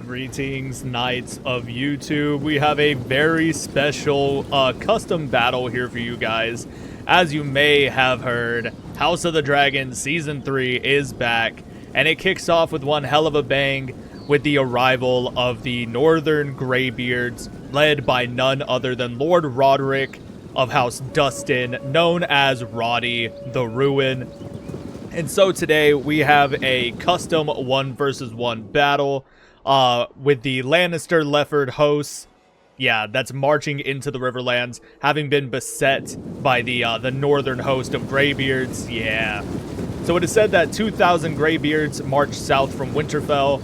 Greetings, Knights of YouTube. We have a very special custom battle here for you guys. As you may have heard, House of the Dragon Season 3 is back, and it kicks off with one hell of a bang with the arrival of the Northern Greybeards, led by none other than Lord Roderick of House Dustin, known as Roddy the Ruin. And so today we have a custom 1 versus 1 battle with the Lannister Lefford hosts. Yeah, that's marching into the Riverlands, having been beset by the northern host of Greybeards. Yeah. So it is said that 2,000 Greybeards marched south from Winterfell,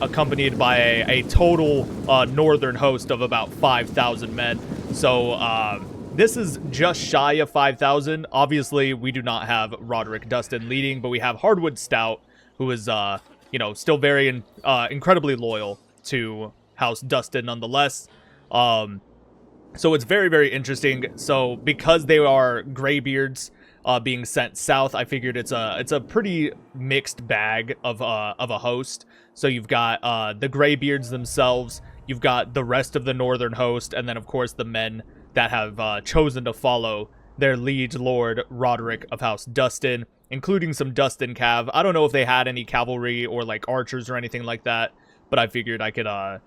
accompanied by a total northern host of about 5,000 men. So this is just shy of 5,000. Obviously, we do not have Roderick Dustin leading, but we have Hardwood Stout, who is, still very incredibly loyal to House Dustin nonetheless. So it's very, very interesting. So because they are Greybeards being sent south, I figured it's a pretty mixed bag of a host. So you've got the Greybeards themselves, you've got the rest of the northern host, and then of course the men that have chosen to follow their liege lord Roderick of House Dustin, including some Dustin Cav. I don't know if they had any cavalry or like archers or anything like that, but I figured I could, I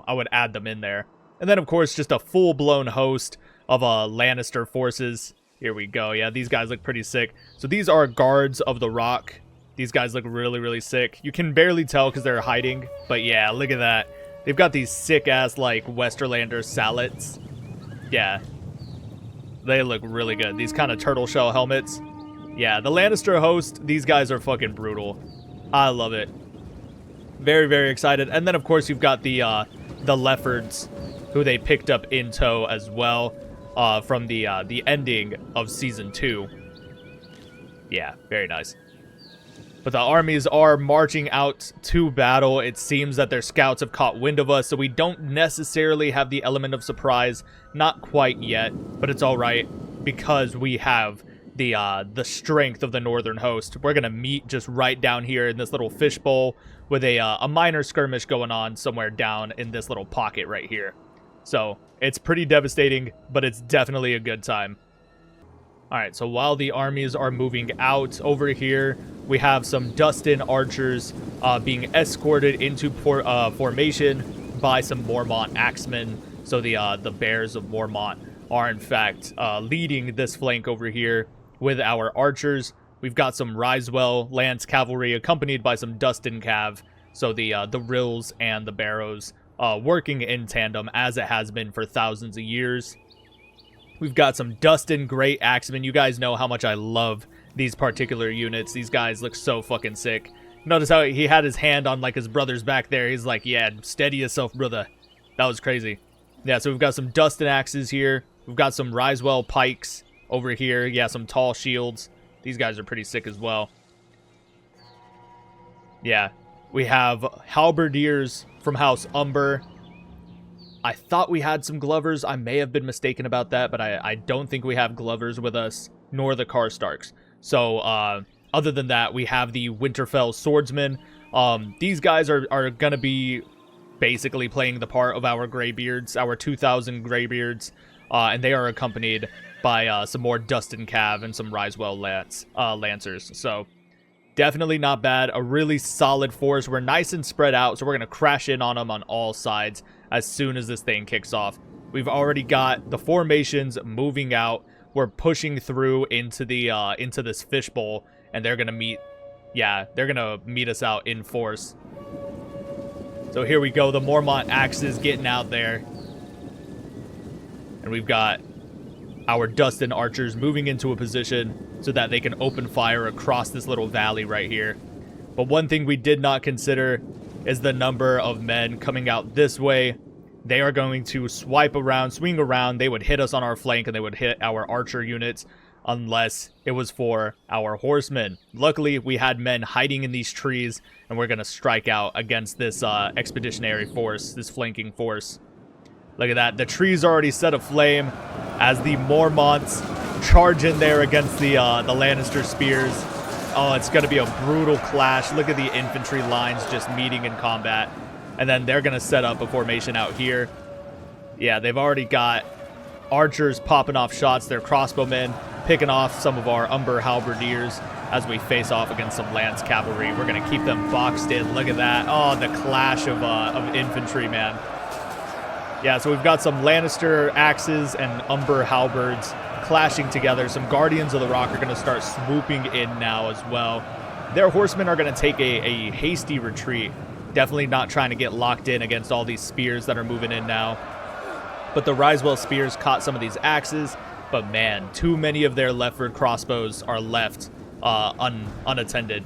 would add them in there. And then of course just a full-blown host of Lannister forces. Here we go. Yeah, these guys look pretty sick. So these are guards of the Rock. These guys look really, really sick. You can barely tell because they're hiding, but yeah, look at that. They've got these sick-ass like Westerlander sallets. Yeah, they look really good. These kind of turtle shell helmets. Yeah, the Lannister host, these guys are fucking brutal. I love it. Very, very excited. And then, of course, you've got the Leffords, who they picked up in tow as well from the ending of Season 2. Yeah, very nice. But the armies are marching out to battle. It seems that their scouts have caught wind of us, so we don't necessarily have the element of surprise. Not quite yet, but it's all right because we have the strength of the northern host. We're going to meet just right down here in this little fishbowl with a minor skirmish going on somewhere down in this little pocket right here. So it's pretty devastating, but it's definitely a good time. Alright, so while the armies are moving out over here, we have some Dustin archers being escorted into formation by some Mormont axemen. So the Bears of Mormont are in fact leading this flank over here with our archers. We've got some Risewell Lance cavalry accompanied by some Dustin Cav. So the Rills and the Barrows working in tandem as it has been for thousands of years. We've got some Dustin Great Axemen. You guys know how much I love these particular units. These guys look so fucking sick. Notice how he had his hand on like his brother's back there. He's like, yeah, steady yourself, brother. That was crazy. Yeah, so we've got some Dustin axes here. We've got some Risewell pikes over here. Yeah, some tall shields. These guys are pretty sick as well. Yeah, we have halberdiers from House Umber. I thought we had some Glovers. I may have been mistaken about that, but I don't think we have Glovers with us, nor the Karstarks. So, other than that, we have the Winterfell swordsmen. These guys are going to be basically playing the part of our Greybeards, our 2,000 Greybeards, and they are accompanied by some more Dustin Cav and some Risewell Lancers. So, definitely not bad. A really solid force. We're nice and spread out, so we're going to crash in on them on all sides as soon as this thing kicks off. We've already got the formations moving out. We're pushing through into this fishbowl, and they're gonna meet. Yeah, they're gonna meet us out in force. So here we go. The Mormont axes getting out there, and we've got our Dustin archers moving into a position so that they can open fire across this little valley right here. But one thing we did not consider is the number of men coming out this way. They are going to swing around. They would hit us on our flank, and they would hit our archer units unless it was for our horsemen. Luckily, we had men hiding in these trees, and we're going to strike out against this expeditionary force, this flanking force. Look at that. The trees are already set aflame as the Mormonts charge in there against the Lannister spears. Oh, it's going to be a brutal clash. Look at the infantry lines just meeting in combat. And then they're going to set up a formation out here. Yeah, they've already got archers popping off shots. They're crossbowmen picking off some of our Umber halberdiers as we face off against some lance cavalry. We're going to keep them boxed in. Look at that. Oh, the clash of infantry, man. Yeah, so we've got some Lannister axes and Umber halberds clashing together. Some Guardians of the Rock are going to start swooping in now as well. Their horsemen are going to take a hasty retreat. Definitely not trying to get locked in against all these spears that are moving in now. But the Risewell spears caught some of these axes. But man, too many of their leftward crossbows are left unattended.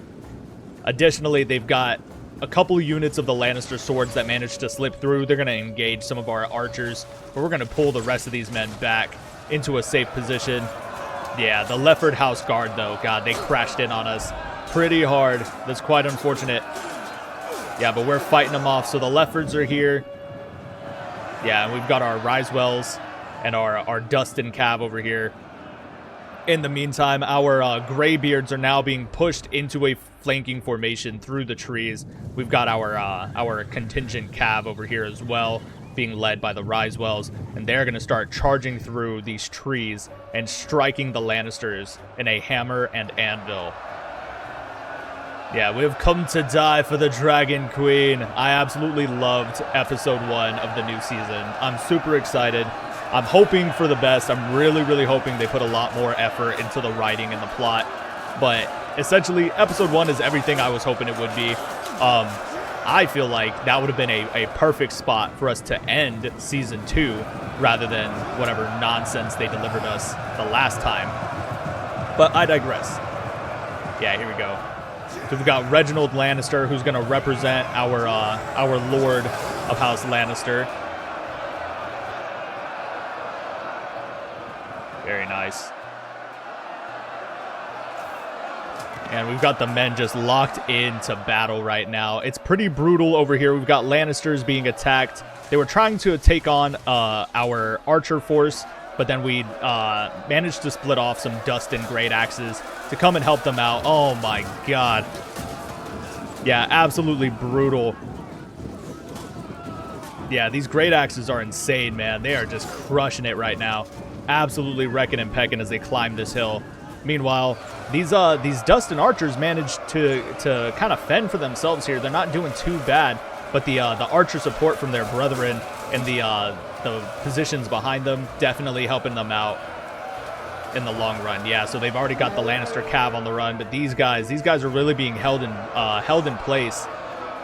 Additionally, they've got a couple units of the Lannister swords that managed to slip through. They're going to engage some of our archers, but we're going to pull the rest of these men back into a safe position. Yeah, the Lefford House Guard, though, God, they crashed in on us pretty hard. That's quite unfortunate. Yeah, but we're fighting them off. So the Leffords are here. Yeah, and we've got our Risewells and our Dustin Cav over here. In the meantime, our Greybeards are now being pushed into a flanking formation through the trees. We've got our contingent Cav over here as well, being led by the Risewells, and they're going to start charging through these trees and striking the Lannisters in a hammer and anvil. Yeah, we've come to die for the Dragon Queen. I absolutely loved episode 1 of the new season. I'm super excited. I'm hoping for the best. I'm really, really hoping they put a lot more effort into the writing and the plot. But essentially, episode 1 is everything I was hoping it would be. I feel like that would have been a perfect spot for us to end season 2 rather than whatever nonsense they delivered us the last time. But I digress. Yeah, here we go. So we've got Reginald Lannister, who's going to represent our Lord of House Lannister. Very nice. And we've got the men just locked into battle right now. It's pretty brutal over here. We've got Lannisters being attacked. They were trying to take on our archer force, but then we managed to split off some Dustin great axes to come and help them out. Oh my god. Yeah, absolutely brutal. Yeah, these great axes are insane, man. They are just crushing it right now. Absolutely wrecking and pecking as they climb this hill. Meanwhile, these Dustin archers managed to kind of fend for themselves here. They're not doing too bad, but the archer support from their brethren and the positions behind them definitely helping them out in the long run. Yeah, so they've already got the Lannister Cav on the run, but these guys are really being held in place.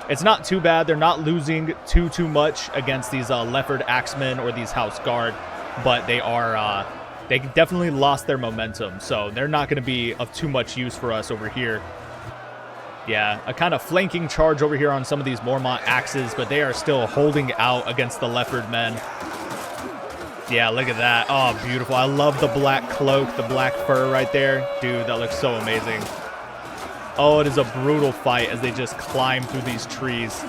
It's not too bad. They're not losing too much against these Lefford Axemen or these House Guard, but they are they definitely lost their momentum, so they're not going to be of too much use for us over here. Yeah, a kind of flanking charge over here on some of these Mormont axes, but they are still holding out against the Lefford men. Yeah, look at that. Oh, beautiful. I love the black cloak, the black fur right there. Dude, that looks so amazing. Oh, it is a brutal fight as they just climb through these trees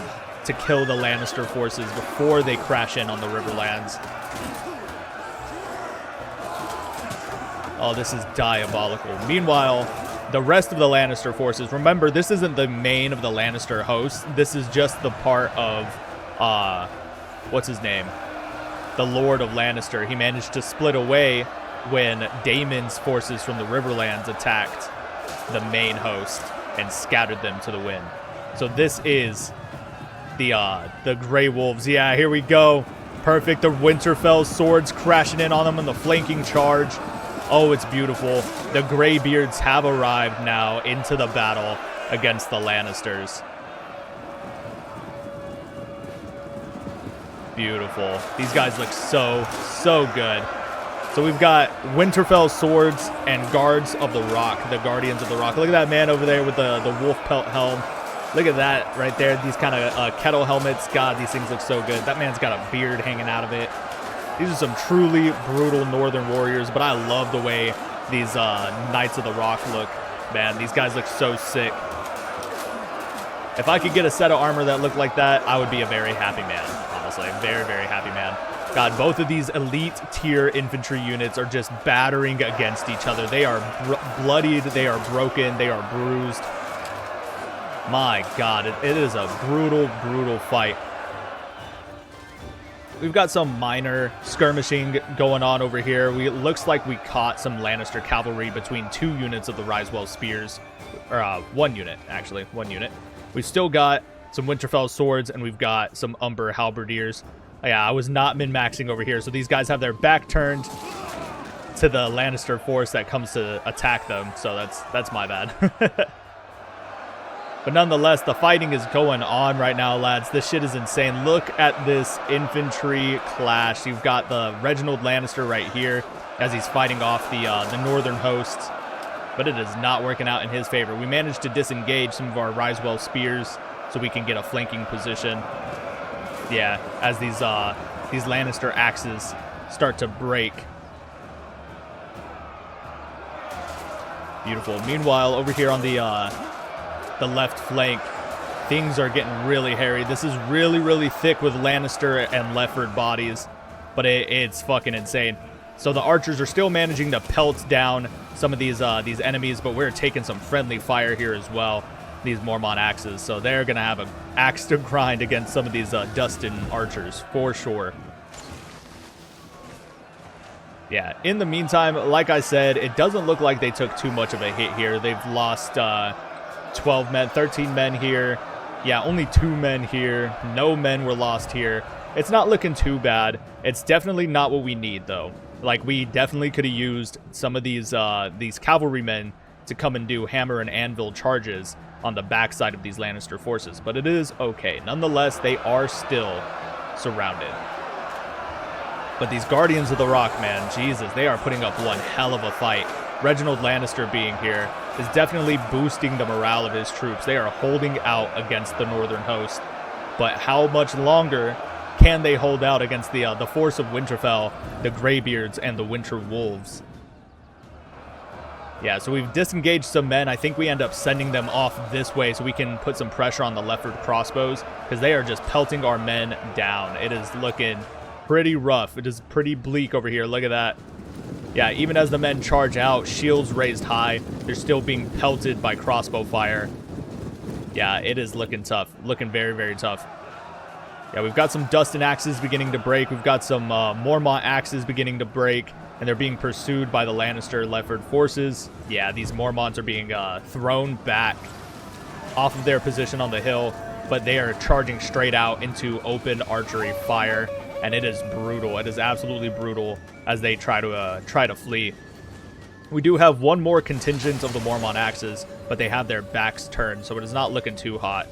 to kill the Lannister forces before they crash in on the Riverlands. Oh, this is diabolical. Meanwhile, the rest of the Lannister forces, remember, this isn't the main of the Lannister host. This is just the part of, what's his name? The Lord of Lannister. He managed to split away when Daemon's forces from the Riverlands attacked the main host and scattered them to the wind. So this is the Grey Wolves. Yeah, here we go. Perfect. The Winterfell swords crashing in on them in the flanking charge. Oh, it's beautiful. The Greybeards have arrived now into the battle against the Lannisters. Beautiful. These guys look so good. So we've got Winterfell swords and guards of the rock, the Guardians of the Rock. Look at that man over there with the wolf pelt helm. Look at that right there. These kind of kettle helmets. God, these things look so good. That man's got a beard hanging out of it. These are some truly brutal northern warriors, but I love the way these Knights of the Rock look. Man, these guys look so sick. If I could get a set of armor that looked like that, I would be a very happy man, honestly. Very, very happy man. God, both of these elite tier infantry units are just battering against each other. They are bloodied, they are broken, they are bruised. My God, it is a brutal, brutal fight. we've got some minor skirmishing going on over here. It looks like we caught some Lannister cavalry between 2 units of the Risewell spears. Or 1 unit, actually. 1 unit. We've still got some Winterfell swords, and we've got some Umber halberdiers. Yeah, I was not min-maxing over here, so these guys have their back turned to the Lannister force that comes to attack them, so that's my bad. But nonetheless, the fighting is going on right now, lads. This shit is insane. Look at this infantry clash. You've got the Reginald Lannister right here as he's fighting off the northern hosts, but it is not working out in his favor. We managed to disengage some of our Risewell spears so we can get a flanking position. Yeah, as these Lannister axes start to break. Beautiful. Meanwhile, over here on the left flank, things are getting really hairy. This is really, really thick with Lannister and Lefford bodies, but it's fucking insane. So the archers are still managing to pelt down some of these enemies, but we're taking some friendly fire here as well, these Mormont axes. So they're going to have an axe to grind against some of these Dustin archers, for sure. Yeah, in the meantime, like I said, it doesn't look like they took too much of a hit here. They've lost 12 men, 13 men here. Yeah, only 2 men here. No men were lost here. It's not looking too bad. It's definitely not what we need, though. Like, we definitely could have used some of these cavalrymen to come and do hammer and anvil charges on the backside of these Lannister forces, but it is okay. Nonetheless, they are still surrounded. But these Guardians of the Rock, man, Jesus, they are putting up one hell of a fight. Reginald Lannister being here is definitely boosting the morale of his troops. They are holding out against the northern host, but how much longer can they hold out against the force of Winterfell, the Greybeards, and the Winter Wolves? Yeah, so we've disengaged some men. I think we end up sending them off this way so we can put some pressure on the Lefford crossbows, because they are just pelting our men down. It is looking pretty rough. It is pretty bleak over here. Look at that. Yeah, even as the men charge out, shields raised high, they're still being pelted by crossbow fire. Yeah, it is looking tough. Looking very, very tough. Yeah, we've got some Dustin axes beginning to break. We've got some Mormont axes beginning to break, and they're being pursued by the Lannister Lefford forces. Yeah, these Mormonts are being thrown back off of their position on the hill, but they are charging straight out into open archery fire, and it is brutal. It is absolutely brutal as they try to flee. We do have one more contingent of the Mormont axes, but they have their backs turned, so it is not looking too hot.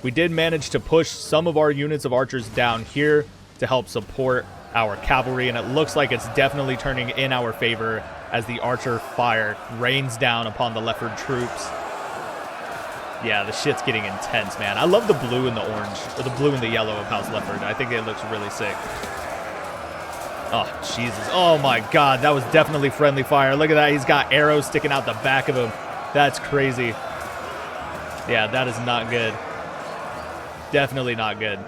We did manage to push some of our units of archers down here to help support our cavalry, and it looks like it's definitely turning in our favor as the archer fire rains down upon the Lefford troops. Yeah, the shit's getting intense, man. I love the blue and the orange, or the blue and the yellow of House Lefford. I think it looks really sick. Oh, Jesus. Oh, my God. That was definitely friendly fire. Look at that. He's got arrows sticking out the back of him. That's crazy. Yeah, that is not good. Definitely not good.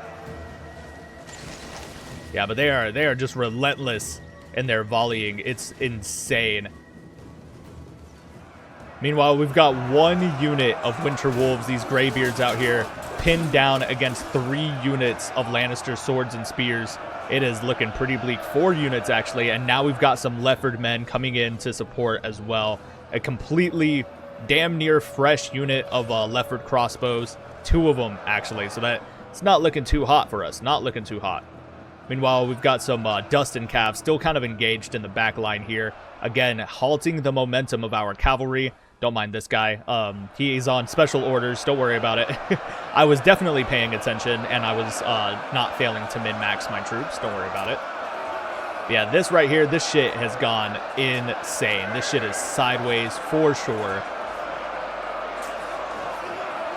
Yeah, but they are just relentless in their volleying. It's insane. Meanwhile, we've got 1 unit of Winter Wolves, these Greybeards out here, pinned down against 3 units of Lannister swords and spears. It is looking pretty bleak. 4 units, actually, and now we've got some Lefford men coming in to support as well. A completely damn near fresh unit of Lefford crossbows. 2 of them, actually, so that it's not looking too hot for us. Not looking too hot. Meanwhile, we've got some Dustin calves still kind of engaged in the back line here. Again, halting the momentum of our cavalry. Don't mind this guy. He's on special orders. Don't worry about it. I was definitely paying attention, and I was not failing to min-max my troops. Don't worry about it. Yeah, this right here, this shit has gone insane. This shit is sideways for sure.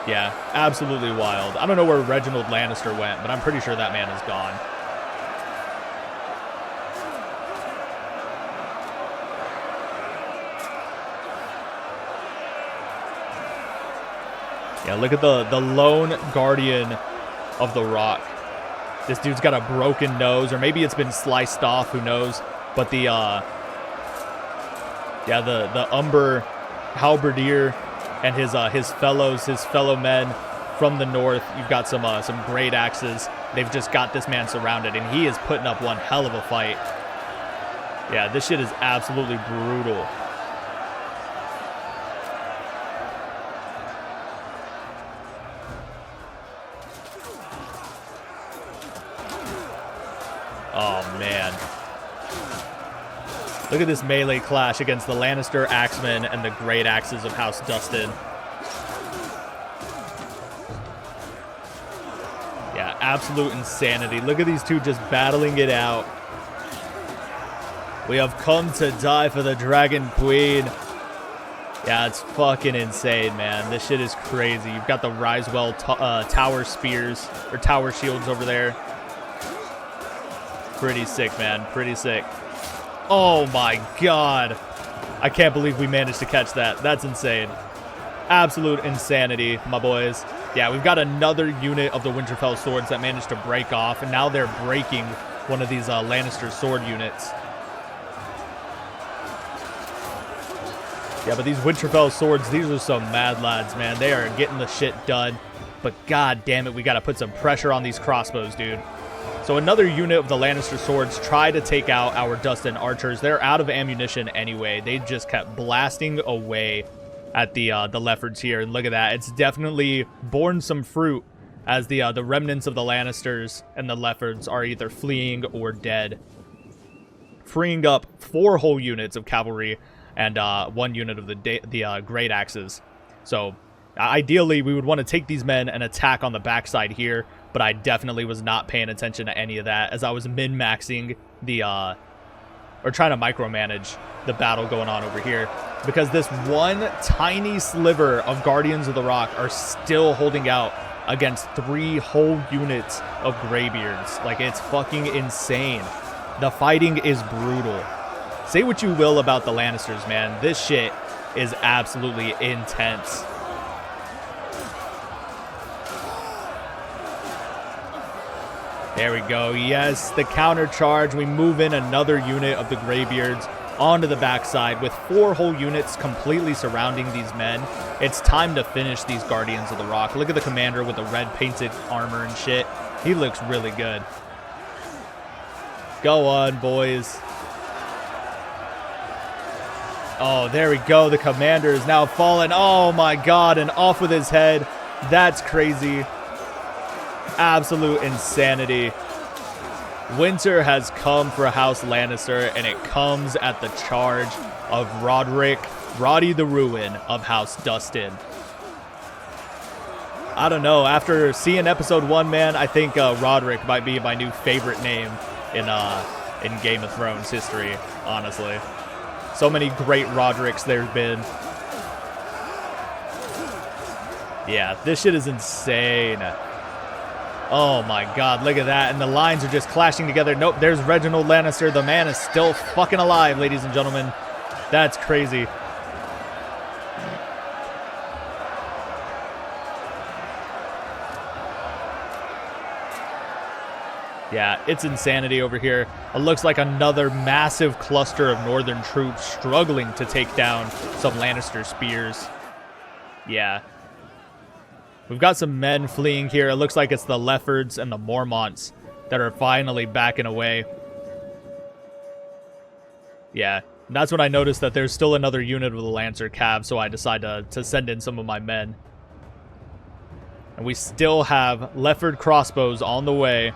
Yeah, absolutely wild. I don't know where Reginald Lannister went, but I'm pretty sure that man is gone. Yeah, look at the lone guardian of the rock. This dude's got a broken nose, or maybe it's been sliced off, who knows. But the Umber halberdier and his fellow men from the north, you've got some great axes. They've just got this man surrounded, and he is putting up one hell of a fight. Yeah, this shit is absolutely brutal. Oh, man. Look at this melee clash against the Lannister axemen and the great axes of House Dustin. Yeah, absolute insanity. Look at these two just battling it out. We have come to die for the Dragon Queen. Yeah, it's fucking insane, man. This shit is crazy. You've got the Risewell tower spears, or tower shields over there. Pretty sick, man. Pretty sick. Oh my god. I can't believe we managed to catch that. That's insane. Absolute insanity, my boys. Yeah, we've got another unit of the Winterfell swords that managed to break off, and now they're breaking one of these Lannister sword units. Yeah, but these Winterfell swords, these are some mad lads, man. They are getting the shit done. But god damn it, we got to put some pressure on these crossbows, dude. So another unit of the Lannister swords try to take out our Dustin archers. They're out of ammunition anyway. They just kept blasting away at the Leffords here. And look at that. It's definitely borne some fruit as the remnants of the Lannisters and the Leffords are either fleeing or dead. Freeing up 4 whole units of cavalry and 1 unit of the great axes. So ideally, we would want to take these men and attack on the backside here, but I definitely was not paying attention to any of that as I was min-maxing the, or trying to micromanage the battle going on over here, because this one tiny sliver of Guardians of the Rock are still holding out against 3 whole units of Greybeards. Like, it's fucking insane. The fighting is brutal. Say what you will about the Lannisters, man. This shit is absolutely intense. There we go. Yes, the counter charge. We move in another unit of the Greybeards onto the backside with 4 whole units completely surrounding these men. It's time to finish these Guardians of the Rock. Look at the commander with the red painted armor and shit. He looks really good. Go on, boys. Oh, there we go. The commander is now fallen. Oh my god, and off with his head. That's crazy. Absolute insanity. Winter has come for House Lannister, and it comes at the charge of Roddy the Ruin of House Dustin. I don't know. After seeing episode 1, man, I think Roderick might be my new favorite name in Game of Thrones history, honestly. So many great Rodericks there's been. Yeah, this shit is insane. Oh my god, look at that. And the lines are just clashing together. Nope, there's Reginald Lannister. The man is still fucking alive, ladies and gentlemen. That's crazy. Yeah, it's insanity over here. It looks like another massive cluster of northern troops struggling to take down some Lannister spears. Yeah. We've got some men fleeing here. It looks like it's the Leffords and the Mormonts that are finally backing away. Yeah, that's when I noticed that there's still another unit of the Lancer Cav, so I decided to send in some of my men. And we still have Lefford crossbows on the way.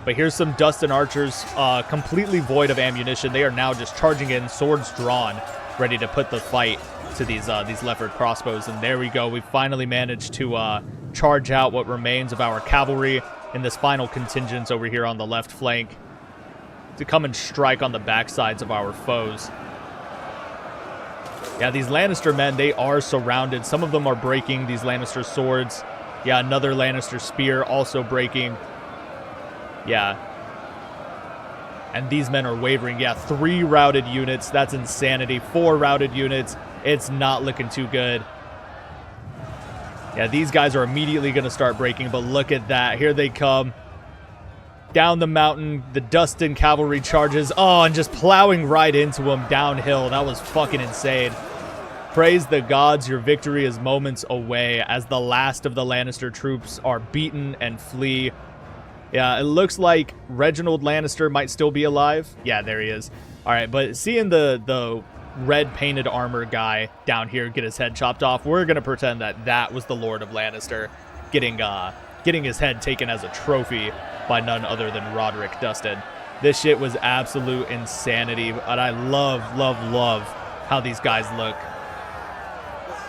But here's some Dustin archers completely void of ammunition. They are now just charging in, swords drawn, ready to put the fight to these Lefford crossbows. And there we go. We finally managed to charge out what remains of our cavalry in this final contingent over here on the left flank to come and strike on the backsides of our foes. Yeah, these Lannister men, they are surrounded. Some of them are breaking these Lannister swords. Yeah, another Lannister spear also breaking. Yeah. And these men are wavering. Yeah, 3 routed units. That's insanity. 4 routed units. It's not looking too good. Yeah, these guys are immediately going to start breaking, but look at that. Here they come. Down the mountain, the Dustin cavalry charges. Oh, and just plowing right into them downhill. That was fucking insane. Praise the gods, your victory is moments away as the last of the Lannister troops are beaten and flee. Yeah, it looks like Reginald Lannister might still be alive. Yeah, there he is. All right, but seeing the red painted armor guy down here get his head chopped off, we're going to pretend that that was the Lord of Lannister getting his head taken as a trophy by none other than Roderick Dustin. This shit was absolute insanity, and I love how these guys look.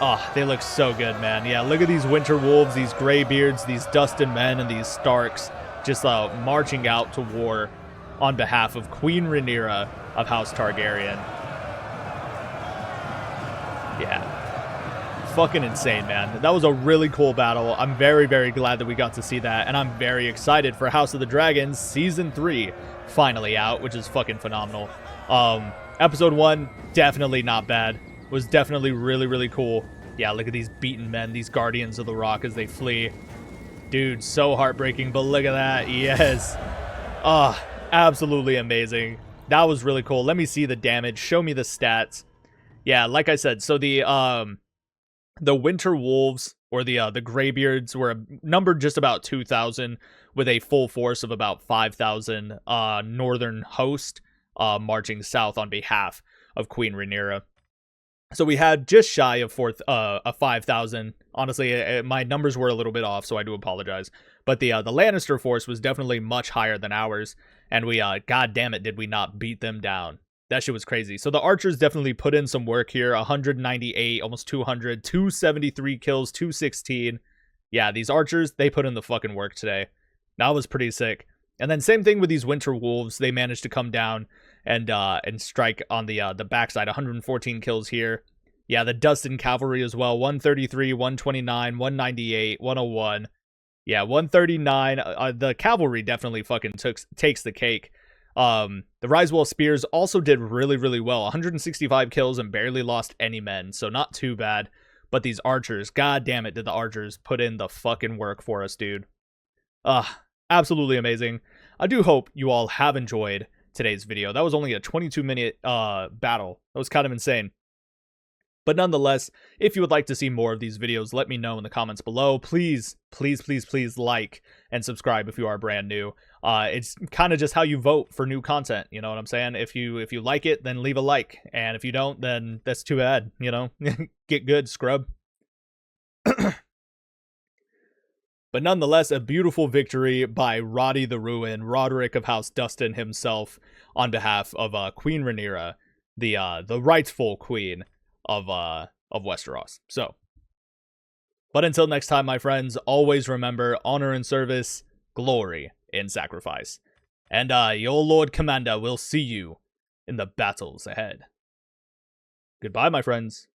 Oh, they look so good, man. Yeah, look at these Winter Wolves, these Greybeards, these Dustin men, and these Starks just marching out to war on behalf of Queen Rhaenyra of House Targaryen. Yeah. Fucking insane, man. That was a really cool battle. I'm very, very glad that we got to see that, and I'm very excited for House of the Dragons Season 3 finally out, which is fucking phenomenal. Episode 1, definitely not bad. Was definitely really, really cool. Yeah, look at these beaten men, these Guardians of the Rock as they flee. Dude, so heartbreaking, but look at that. Yes. Ah, absolutely amazing. That was really cool. Let me see the damage. Show me the stats. Yeah, like I said, so the Winter Wolves, or the Greybeards, were numbered just about 2,000 with a full force of about 5,000 northern host marching south on behalf of Queen Rhaenyra. So we had just shy of 5,000. Honestly, my numbers were a little bit off, so I do apologize. But the Lannister force was definitely much higher than ours, and we, god damn it, did we not beat them down. That shit was crazy. So the archers definitely put in some work here. 198, almost 200, 273 kills, 216. Yeah, these archers, they put in the fucking work today. That was pretty sick. And then same thing with these Winter Wolves. They managed to come down and strike on the backside. 114 kills here. Yeah, the Dustin cavalry as well. 133, 129, 198, 101. Yeah, 139. The cavalry definitely fucking takes the cake. The Risewell Spears also did really, really well. 165 kills and barely lost any men, so not too bad. But these archers, god damn it, did the archers put in the fucking work for us, dude. Absolutely amazing. I do hope you all have enjoyed today's video. That was only a 22-minute battle. That was kind of insane. But nonetheless, if you would like to see more of these videos, let me know in the comments below. Please, please, please, please like and subscribe if you are brand new. It's kind of just how you vote for new content, you know what I'm saying? If you like it, then leave a like. And if you don't, then that's too bad, you know? Get good, scrub. But nonetheless, a beautiful victory by Roddy the Ruin, Roderick of House Dustin himself, on behalf of Queen Rhaenyra, the rightful queen of Westeros. So, but until next time, my friends, always remember honor in service, glory in sacrifice. And your Lord Commander will see you in the battles ahead. Goodbye, my friends.